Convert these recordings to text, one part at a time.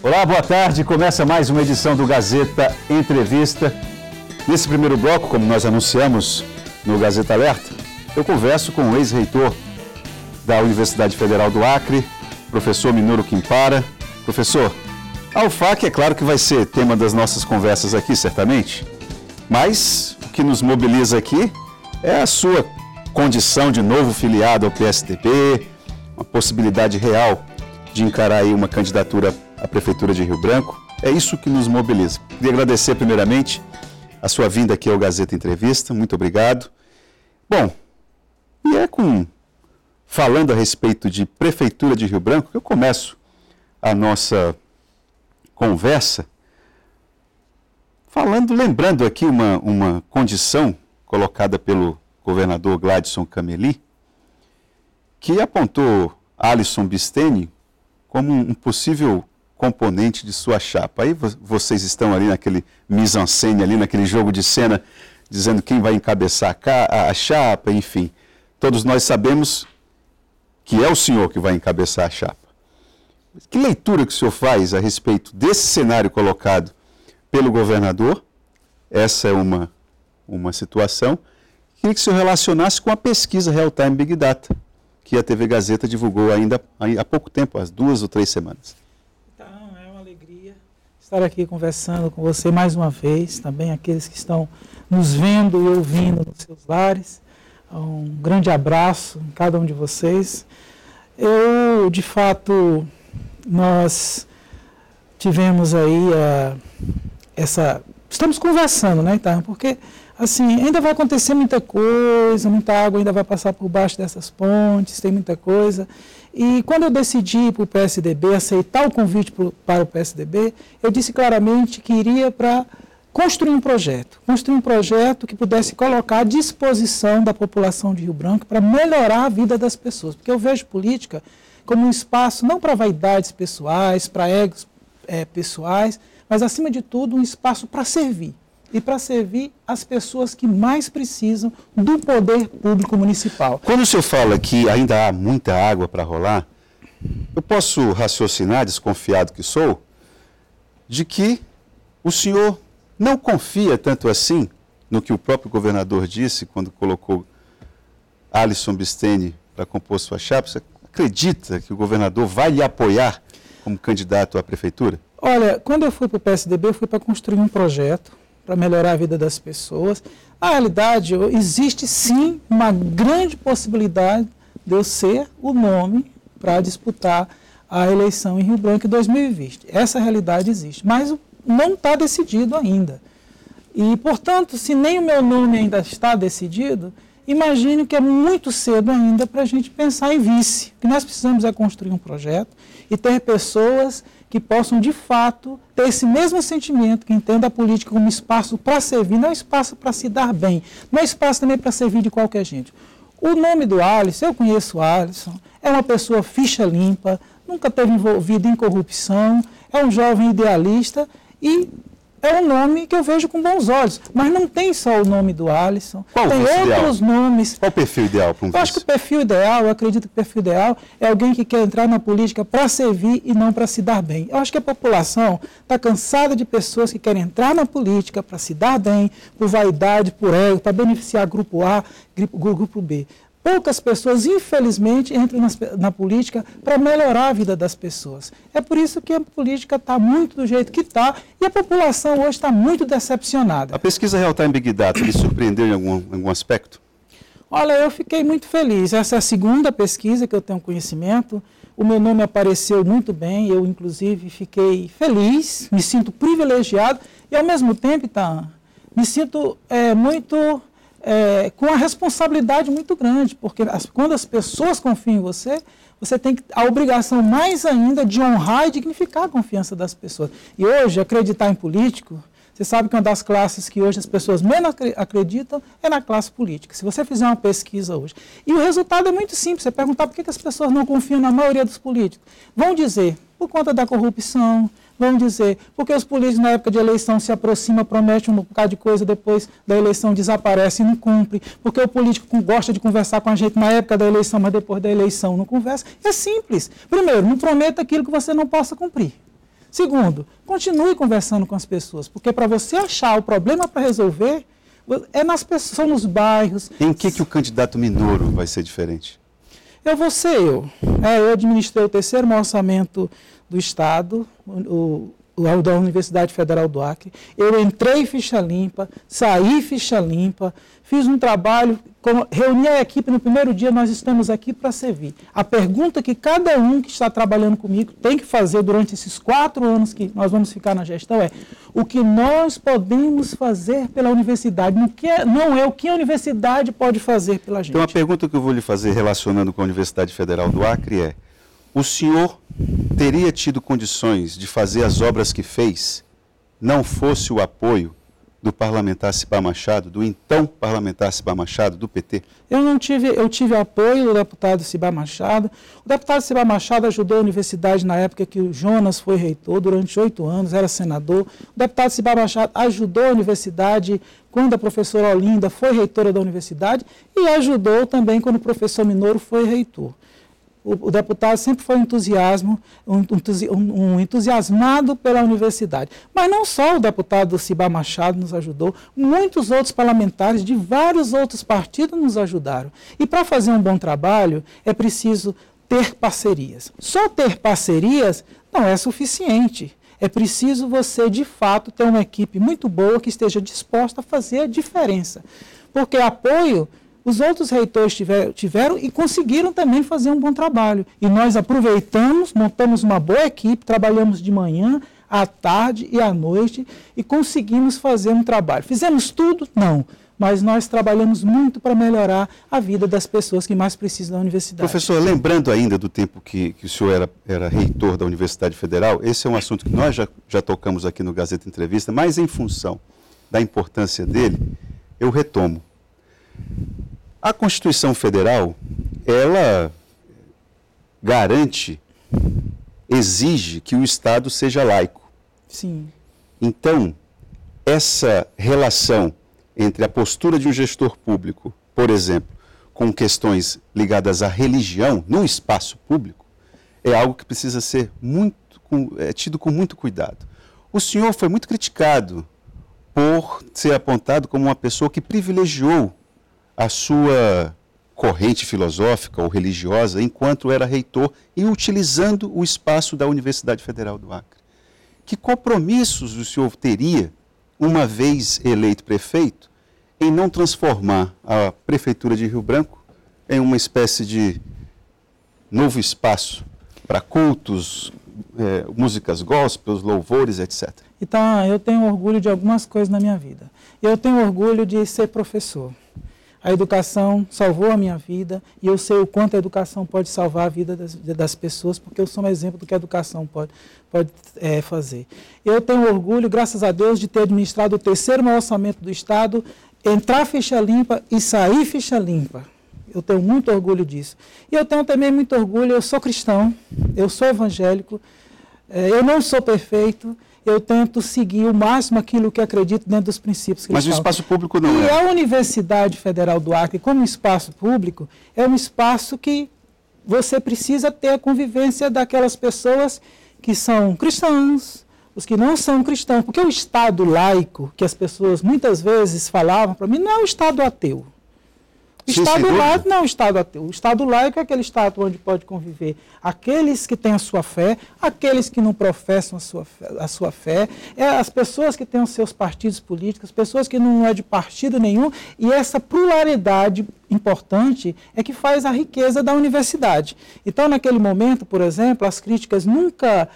Olá, boa tarde. Começa mais uma edição do Gazeta Entrevista. Nesse primeiro bloco, como nós anunciamos no Gazeta Alerta, eu converso com o ex-reitor da Universidade Federal do Acre, professor Minoru Quintara. Professor, a UFAC é claro que vai ser tema das nossas conversas aqui, certamente, mas o que nos mobiliza aqui é a sua condição de novo filiado ao PSDB, uma possibilidade real de encarar aí uma candidatura à Prefeitura de Rio Branco. É isso que nos mobiliza. Queria agradecer primeiramente a sua vinda aqui ao Gazeta Entrevista. Muito obrigado. Bom, e falando a respeito de Prefeitura de Rio Branco, que eu começo a nossa conversa lembrando aqui uma condição colocada pelo governador Gladson Cameli, que apontou Alisson Bisteni como um possível componente de sua chapa. Aí vocês estão ali naquele mise-en-scène, ali naquele jogo de cena, dizendo quem vai encabeçar a chapa, enfim. Todos nós sabemos que é o senhor que vai encabeçar a chapa. Que leitura que o senhor faz a respeito desse cenário colocado pelo governador? Essa é uma situação. Queria que o senhor relacionasse com a pesquisa Real Time Big Data, que a TV Gazeta divulgou ainda há pouco tempo, há 2 ou 3 semanas. Então, é uma alegria estar aqui conversando com você mais uma vez, também aqueles que estão nos vendo e ouvindo nos seus lares. Um grande abraço em cada um de vocês. De fato, nós tivemos aí estamos conversando, né, Itam? Porque assim, ainda vai acontecer muita coisa, muita água ainda vai passar por baixo dessas pontes, tem muita coisa. E quando eu decidi ir para o PSDB, aceitar o convite para o PSDB, eu disse claramente que iria para construir um projeto que pudesse colocar à disposição da população de Rio Branco para melhorar a vida das pessoas. Porque eu vejo política como um espaço não para vaidades pessoais, para egos pessoais, mas acima de tudo um espaço para servir. E para servir as pessoas que mais precisam do poder público municipal. Quando o senhor fala que ainda há muita água para rolar, eu posso raciocinar, desconfiado que sou, de que o senhor não confia tanto assim no que o próprio governador disse quando colocou Alisson Bisteni para compor sua chapa. Você acredita que o governador vai lhe apoiar como candidato à prefeitura? Olha, quando eu fui para o PSDB, eu fui para construir um projeto para melhorar a vida das pessoas. Na realidade, existe sim uma grande possibilidade de eu ser o nome para disputar a eleição em Rio Branco em 2020. Essa realidade existe, mas não está decidido ainda. E, portanto, se nem o meu nome ainda está decidido, imagine que é muito cedo ainda para a gente pensar em vice. O que nós precisamos é construir um projeto e ter pessoas que possam, de fato, ter esse mesmo sentimento, que entenda a política como espaço para servir, não é espaço para se dar bem, não é espaço também para servir de qualquer gente. O nome do Alisson, eu conheço o Alisson, é uma pessoa ficha limpa, nunca esteve envolvido em corrupção, é um jovem idealista e é um nome que eu vejo com bons olhos. Mas não tem só o nome do Alisson, tem outros nomes. Qual o perfil ideal para um vice? Eu acho que o perfil ideal, eu acredito que o perfil ideal é alguém que quer entrar na política para servir e não para se dar bem. Eu acho que a população está cansada de pessoas que querem entrar na política para se dar bem, por vaidade, por ego, para beneficiar grupo A, grupo B. Poucas pessoas, infelizmente, entram na política para melhorar a vida das pessoas. É por isso que a política está muito do jeito que está e a população hoje está muito decepcionada. A pesquisa Real Time Big Data lhe surpreendeu em algum aspecto? Olha, eu fiquei muito feliz. Essa é a segunda pesquisa que eu tenho conhecimento. O meu nome apareceu muito bem, eu, inclusive, fiquei feliz, me sinto privilegiado e, ao mesmo tempo, me sinto com a responsabilidade muito grande, porque quando as pessoas confiam em você, você tem a obrigação mais ainda de honrar e dignificar a confiança das pessoas. E hoje, acreditar em político, você sabe que uma das classes que hoje as pessoas menos acreditam é na classe política. Se você fizer uma pesquisa hoje. E o resultado é muito simples, você perguntar por que as pessoas não confiam na maioria dos políticos. Vão dizer, por conta da corrupção, vão dizer, porque os políticos na época de eleição se aproximam, prometem um bocado de coisa, depois da eleição desaparece e não cumpre, porque o político gosta de conversar com a gente na época da eleição, mas depois da eleição não conversa. É simples. Primeiro, não prometa aquilo que você não possa cumprir. Segundo, continue conversando com as pessoas, porque para você achar o problema para resolver, é nas pessoas, são nos bairros. Em que o candidato Minouro vai ser diferente? Eu vou ser eu. Eu administrei o terceiro maior orçamento do Estado, da Universidade Federal do Acre. Eu entrei ficha limpa, saí ficha limpa, fiz um trabalho, reuni a equipe no primeiro dia, nós estamos aqui para servir. A pergunta que cada um que está trabalhando comigo tem que fazer durante esses 4 anos que nós vamos ficar na gestão é o que nós podemos fazer pela universidade, não é o que a universidade pode fazer pela gente. Então a pergunta que eu vou lhe fazer relacionando com a Universidade Federal do Acre é: o senhor teria tido condições de fazer as obras que fez, não fosse o apoio do parlamentar Cibá Machado, do então parlamentar Cibá Machado, do PT? Eu tive apoio do deputado Cibá Machado. O deputado Cibá Machado ajudou a universidade na época que o Jonas foi reitor, durante 8 anos, era senador. O deputado Cibá Machado ajudou a universidade quando a professora Olinda foi reitora da universidade e ajudou também quando o professor Minouro foi reitor. O deputado sempre foi um entusiasmado pela universidade. Mas não só o deputado Cibá Machado nos ajudou, muitos outros parlamentares de vários outros partidos nos ajudaram. E para fazer um bom trabalho é preciso ter parcerias. Só ter parcerias não é suficiente. É preciso você, de fato, ter uma equipe muito boa que esteja disposta a fazer a diferença. Porque apoio os outros reitores tiveram e conseguiram também fazer um bom trabalho. E nós aproveitamos, montamos uma boa equipe, trabalhamos de manhã, à tarde e à noite e conseguimos fazer um trabalho. Fizemos tudo? Não. Mas nós trabalhamos muito para melhorar a vida das pessoas que mais precisam da universidade. Professor, lembrando ainda do tempo que o senhor era reitor da Universidade Federal, esse é um assunto que nós já tocamos aqui no Gazeta Entrevista, mas em função da importância dele, eu retomo. A Constituição Federal, ela garante, exige que o Estado seja laico. Sim. Então, essa relação entre a postura de um gestor público, por exemplo, com questões ligadas à religião no espaço público, é algo que precisa ser tido com muito cuidado. O senhor foi muito criticado por ser apontado como uma pessoa que privilegiou a sua corrente filosófica ou religiosa enquanto era reitor e utilizando o espaço da Universidade Federal do Acre. Que compromissos o senhor teria, uma vez eleito prefeito, em não transformar a Prefeitura de Rio Branco em uma espécie de novo espaço para cultos, músicas gospels, louvores, etc.? Então, eu tenho orgulho de algumas coisas na minha vida. Eu tenho orgulho de ser professor. A educação salvou a minha vida e eu sei o quanto a educação pode salvar a vida das pessoas, porque eu sou um exemplo do que a educação pode fazer. Eu tenho orgulho, graças a Deus, de ter administrado o terceiro maior orçamento do Estado, entrar ficha limpa e sair ficha limpa. Eu tenho muito orgulho disso. E eu tenho também muito orgulho, eu sou cristão, eu sou evangélico, eu não sou perfeito, eu tento seguir o máximo aquilo que acredito dentro dos princípios cristãos. Mas o espaço público não é. E a Universidade Federal do Acre, como espaço público, é um espaço que você precisa ter a convivência daquelas pessoas que são cristãos, os que não são cristãos. Porque o Estado laico, que as pessoas muitas vezes falavam para mim, não é o Estado ateu. O Estado laico não é o Estado ateu. O Estado laico é aquele Estado onde pode conviver aqueles que têm a sua fé, aqueles que não professam a sua fé, as pessoas que têm os seus partidos políticos, as pessoas que não é de partido nenhum, e essa pluralidade importante é que faz a riqueza da universidade. Então, naquele momento, por exemplo, as críticas nunca,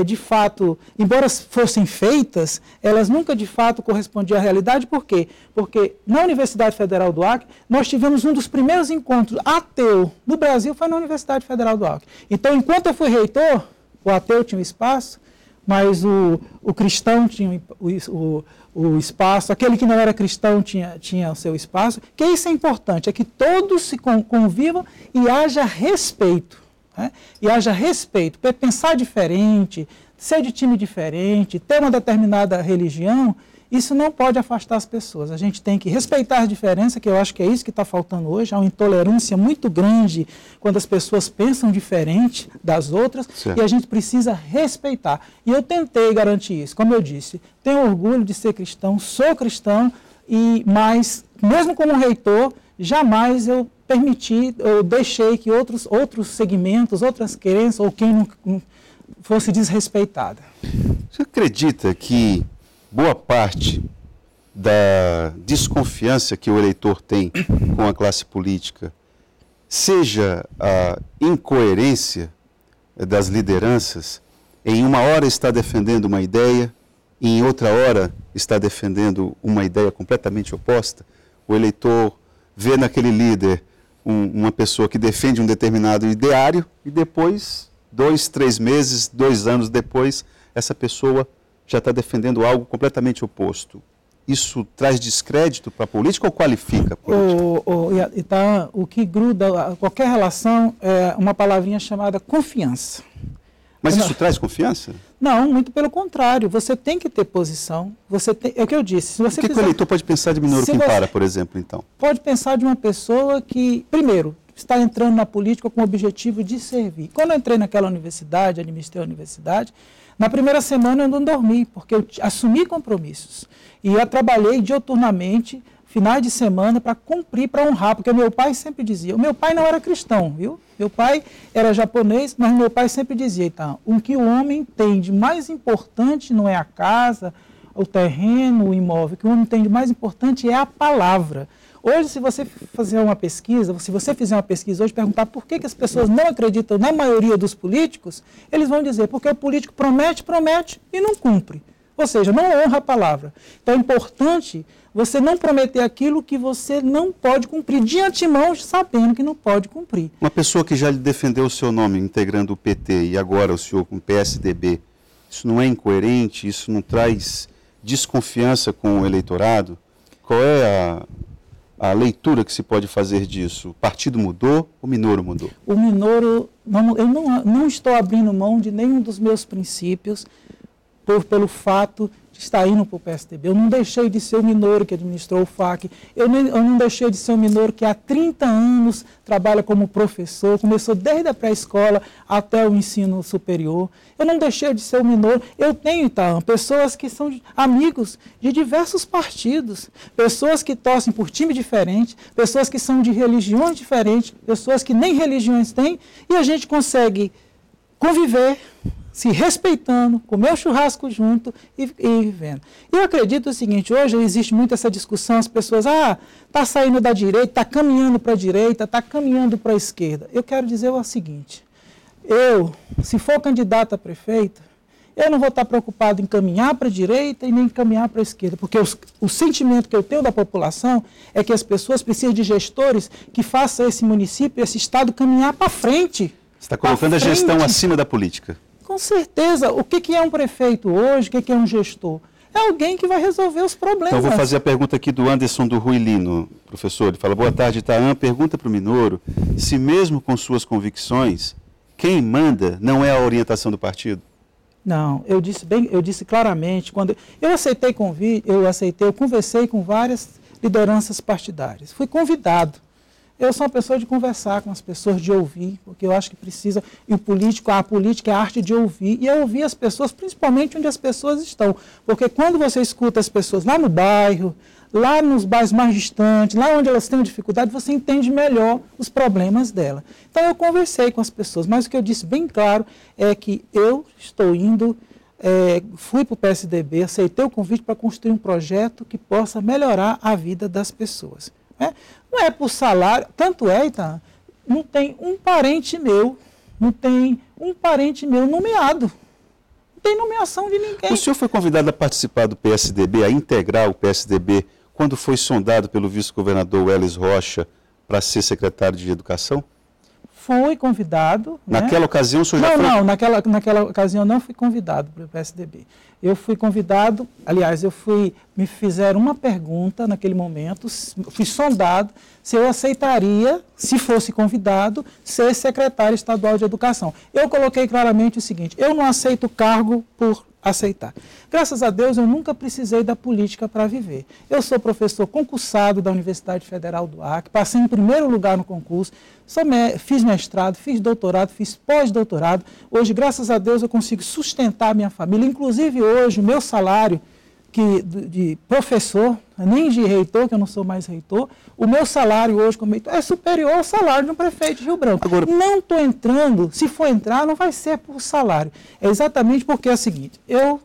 de fato, embora fossem feitas, elas nunca, de fato, correspondiam à realidade. Por quê? Porque na Universidade Federal do Acre, nós tivemos um dos primeiros encontros ateu no Brasil, foi na Universidade Federal do Acre. Então, enquanto eu fui reitor, o ateu tinha um espaço, mas o cristão tinha o espaço, aquele que não era cristão tinha o seu espaço. Que isso é importante, é que todos se convivam e haja respeito. Né? E haja respeito, pensar diferente, ser de time diferente, ter uma determinada religião, isso não pode afastar as pessoas. A gente tem que respeitar as diferenças, que eu acho que é isso que está faltando hoje. Há uma intolerância muito grande quando as pessoas pensam diferente das outras, certo. E a gente precisa respeitar. E eu tentei garantir isso, como eu disse, tenho orgulho de ser cristão, sou cristão, mas mesmo como reitor, jamais eu permiti, eu deixei que outros segmentos, outras crenças, ou quem não fosse desrespeitada. Você acredita que boa parte da desconfiança que o eleitor tem com a classe política seja a incoerência das lideranças? Em uma hora está defendendo uma ideia, e em outra hora está defendendo uma ideia completamente oposta? O eleitor vê naquele líder uma pessoa que defende um determinado ideário e depois, 2, 3 meses, 2 anos depois, essa pessoa já está defendendo algo completamente oposto. Isso traz descrédito para a política ou qualifica a política? O que gruda a qualquer relação é uma palavrinha chamada confiança. Mas isso traz confiança? Não, muito pelo contrário. Você tem que ter posição. É o que eu disse. Se você o que o eleitor pode pensar de Minoro Quintara, por exemplo, então? Pode pensar de uma pessoa que, primeiro, está entrando na política com o objetivo de servir. Quando eu entrei naquela universidade, administrei a universidade, na primeira semana eu não dormi, porque eu assumi compromissos. E eu trabalhei diuturnamente, finais de semana, para cumprir, para honrar, porque meu pai sempre dizia, o meu pai não era cristão, viu? Meu pai era japonês, mas meu pai sempre dizia, então, o que o homem tem de mais importante não é a casa, o terreno, o imóvel, o que o homem tem de mais importante é a palavra. Hoje, se você fizer uma pesquisa hoje, perguntar por que as pessoas não acreditam na maioria dos políticos, eles vão dizer, porque o político promete e não cumpre. Ou seja, não honra a palavra. Então é importante você não prometer aquilo que você não pode cumprir, de antemão sabendo que não pode cumprir. Uma pessoa que já lhe defendeu o seu nome integrando o PT e agora o senhor com o PSDB, isso não é incoerente? Isso não traz desconfiança com o eleitorado? Qual é a leitura que se pode fazer disso? O partido mudou, o Minoro mudou? O Minoro, eu não estou abrindo mão de nenhum dos meus princípios pelo fato de estar indo para o PSDB. Eu não deixei de ser o Minoro que administrou o FAC, eu não deixei de ser o Minoro que há 30 anos trabalha como professor, começou desde a pré-escola até o ensino superior. Eu não deixei de ser o Minoro. Eu tenho, Itaam, pessoas que são amigos de diversos partidos, pessoas que torcem por time diferente, pessoas que são de religiões diferentes, pessoas que nem religiões têm, e a gente consegue conviver, se respeitando, comer o churrasco junto e vivendo. E eu acredito o seguinte, hoje existe muito essa discussão, as pessoas, está saindo da direita, está caminhando para a direita, está caminhando para a esquerda. Eu quero dizer o seguinte, se for candidato a prefeito, eu não vou estar preocupado em caminhar para a direita e nem caminhar para a esquerda, porque o sentimento que eu tenho da população é que as pessoas precisam de gestores que façam esse município, esse estado caminhar para frente. Você está colocando a gestão acima da política. Com certeza. O que é um prefeito hoje? O que é um gestor? É alguém que vai resolver os problemas. Então, eu vou fazer a pergunta aqui do Anderson do Ruilino, professor. Ele fala, boa tarde, Itaam. Pergunta para o Minoro se mesmo com suas convicções, quem manda não é a orientação do partido? Não, eu disse claramente, quando eu aceitei convite, eu conversei com várias lideranças partidárias. Fui convidado. Eu sou uma pessoa de conversar com as pessoas, de ouvir, porque eu acho que precisa, e a política é a arte de ouvir, e é ouvir as pessoas, principalmente onde as pessoas estão. Porque quando você escuta as pessoas lá no bairro, lá nos bairros mais distantes, lá onde elas têm dificuldade, você entende melhor os problemas dela. Então eu conversei com as pessoas, mas o que eu disse bem claro é que eu estou indo, fui para o PSDB, aceitei o convite para construir um projeto que possa melhorar a vida das pessoas. Não é por salário, tanto é, Itaam, não tem um parente meu nomeado. Não tem nomeação de ninguém. O senhor foi convidado a participar do PSDB, a integrar o PSDB, quando foi sondado pelo vice-governador Welles Rocha para ser secretário de Educação? Fui convidado. Naquela ocasião o senhor já foi? Não, naquela ocasião não fui convidado para o PSDB. Eu fui convidado, aliás, me fizeram uma pergunta naquele momento, fui sondado se eu aceitaria, se fosse convidado, ser secretário estadual de educação. Eu coloquei claramente o seguinte: eu não aceito cargo por aceitar. Graças a Deus, eu nunca precisei da política para viver. Eu sou professor concursado da Universidade Federal do Acre, passei em primeiro lugar no concurso, fiz mestrado, fiz doutorado, fiz pós-doutorado. Hoje, graças a Deus, eu consigo sustentar a minha família. Inclusive, hoje, o meu salário de professor, nem de reitor, que eu não sou mais reitor, o meu salário hoje como reitor é superior ao salário de um prefeito de Rio Branco. Agora, não estou entrando, se for entrar, não vai ser por salário. É exatamente porque é o seguinte: eu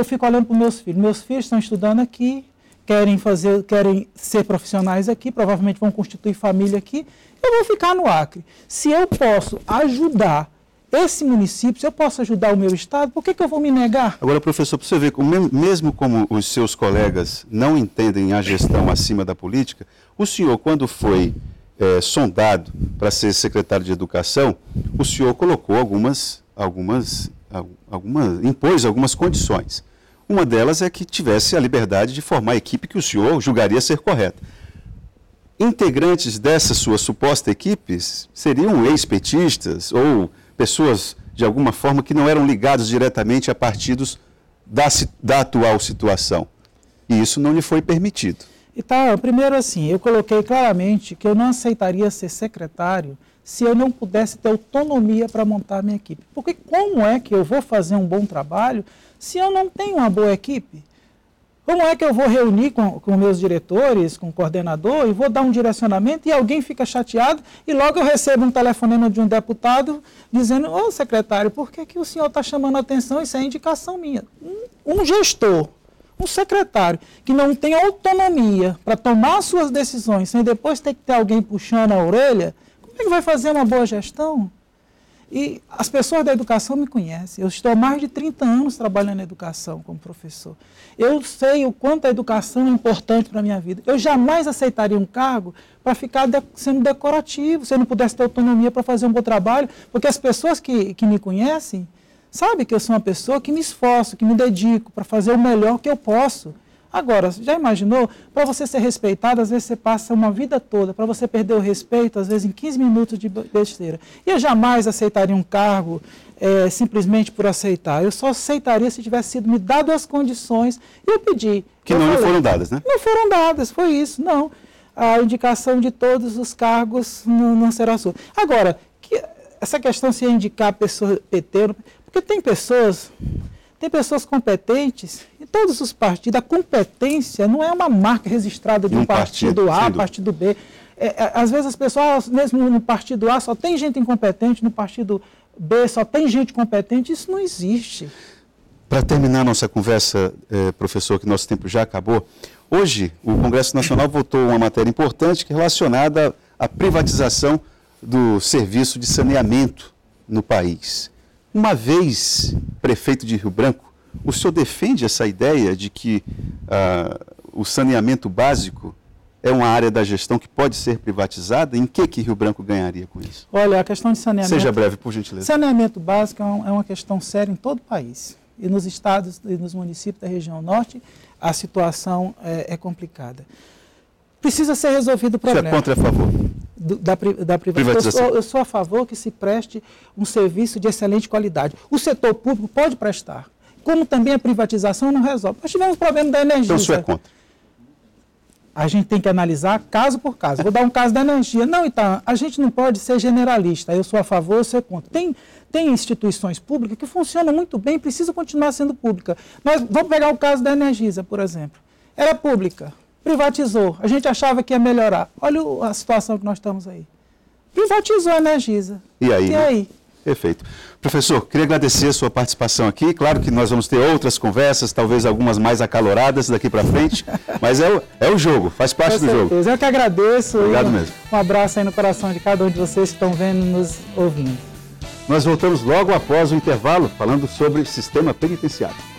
fico olhando para os meus filhos estão estudando aqui, querem ser profissionais aqui, provavelmente vão constituir família aqui, eu vou ficar no Acre. Se eu posso ajudar esse município, se eu posso ajudar o meu estado, por que eu vou me negar? Agora, professor, para você ver, mesmo como os seus colegas não entendem a gestão acima da política, o senhor, quando foi sondado para ser secretário de Educação, o senhor colocou impôs algumas condições. Uma delas é que tivesse a liberdade de formar a equipe que o senhor julgaria ser correta. Integrantes dessa sua suposta equipe seriam ex-petistas ou pessoas, de alguma forma, que não eram ligados diretamente a partidos da atual situação. E isso não lhe foi permitido. Então, primeiro assim, eu coloquei claramente que eu não aceitaria ser secretário se eu não pudesse ter autonomia para montar a minha equipe. Porque como é que eu vou fazer um bom trabalho se eu não tenho uma boa equipe? Como é que eu vou reunir com meus diretores, com o coordenador, e vou dar um direcionamento e alguém fica chateado e logo eu recebo um telefonema de um deputado dizendo: ô secretário, por que o senhor está chamando a atenção? Isso é indicação minha. Um gestor, um secretário que não tem autonomia para tomar suas decisões sem depois ter que ter alguém puxando a orelha, como é que vai fazer uma boa gestão? E as pessoas da educação me conhecem. Eu estou há mais de 30 anos trabalhando na educação como professor. Eu sei o quanto a educação é importante para a minha vida. Eu jamais aceitaria um cargo para ficar sendo decorativo, se eu não pudesse ter autonomia para fazer um bom trabalho, porque as pessoas que me conhecem sabem que eu sou uma pessoa que me esforço, que me dedico para fazer o melhor que eu posso. Agora, já imaginou? Para você ser respeitado, às vezes você passa uma vida toda. Para você perder o respeito, às vezes em 15 minutos de besteira. E eu jamais aceitaria um cargo simplesmente por aceitar. Eu só aceitaria se tivesse sido me dado as condições. E eu pedi. Que não lhe foram dadas, né? Não foram dadas, foi isso, não. A indicação de todos os cargos não será sua. Agora, essa questão se indicar a pessoa PT, porque tem pessoas competentes em todos os partidos. A competência não é uma marca registrada de um partido A, partido B. Às vezes as pessoas, mesmo no partido A, só tem gente incompetente, no partido B só tem gente competente. Isso não existe. Para terminar nossa conversa, professor, que nosso tempo já acabou, hoje o Congresso Nacional votou uma matéria importante relacionada à privatização do serviço de saneamento no país. Uma vez prefeito de Rio Branco, o senhor defende essa ideia de que o saneamento básico é uma área da gestão que pode ser privatizada? Em que Rio Branco ganharia com isso? Olha, a questão de saneamento... Seja breve, por gentileza. Saneamento básico é uma questão séria em todo o país. E nos estados e nos municípios da região norte, a situação é complicada. Precisa ser resolvido o problema. Você é contra ou a favor? Da privatização. Eu sou a favor que se preste um serviço de excelente qualidade. O setor público pode prestar, como também a privatização não resolve. Nós tivemos o problema da energia. Então o senhor é contra? A gente tem que analisar caso por caso. Vou dar um caso da energia. Não, então, a gente não pode ser generalista. Eu sou a favor, eu sou contra. Tem instituições públicas que funcionam muito bem, precisam continuar sendo públicas. Mas vamos pegar o caso da Energisa, por exemplo. Era pública. Privatizou, a gente achava que ia melhorar. Olha a situação que nós estamos aí. Privatizou a Energisa. E aí? E aí? Perfeito. Professor, queria agradecer a sua participação aqui. Claro que nós vamos ter outras conversas, talvez algumas mais acaloradas daqui para frente, mas é o jogo, faz parte do jogo. Eu que agradeço. Obrigado mesmo. Um abraço aí no coração de cada um de vocês que estão vendo e nos ouvindo. Nós voltamos logo após o intervalo, falando sobre sistema penitenciário.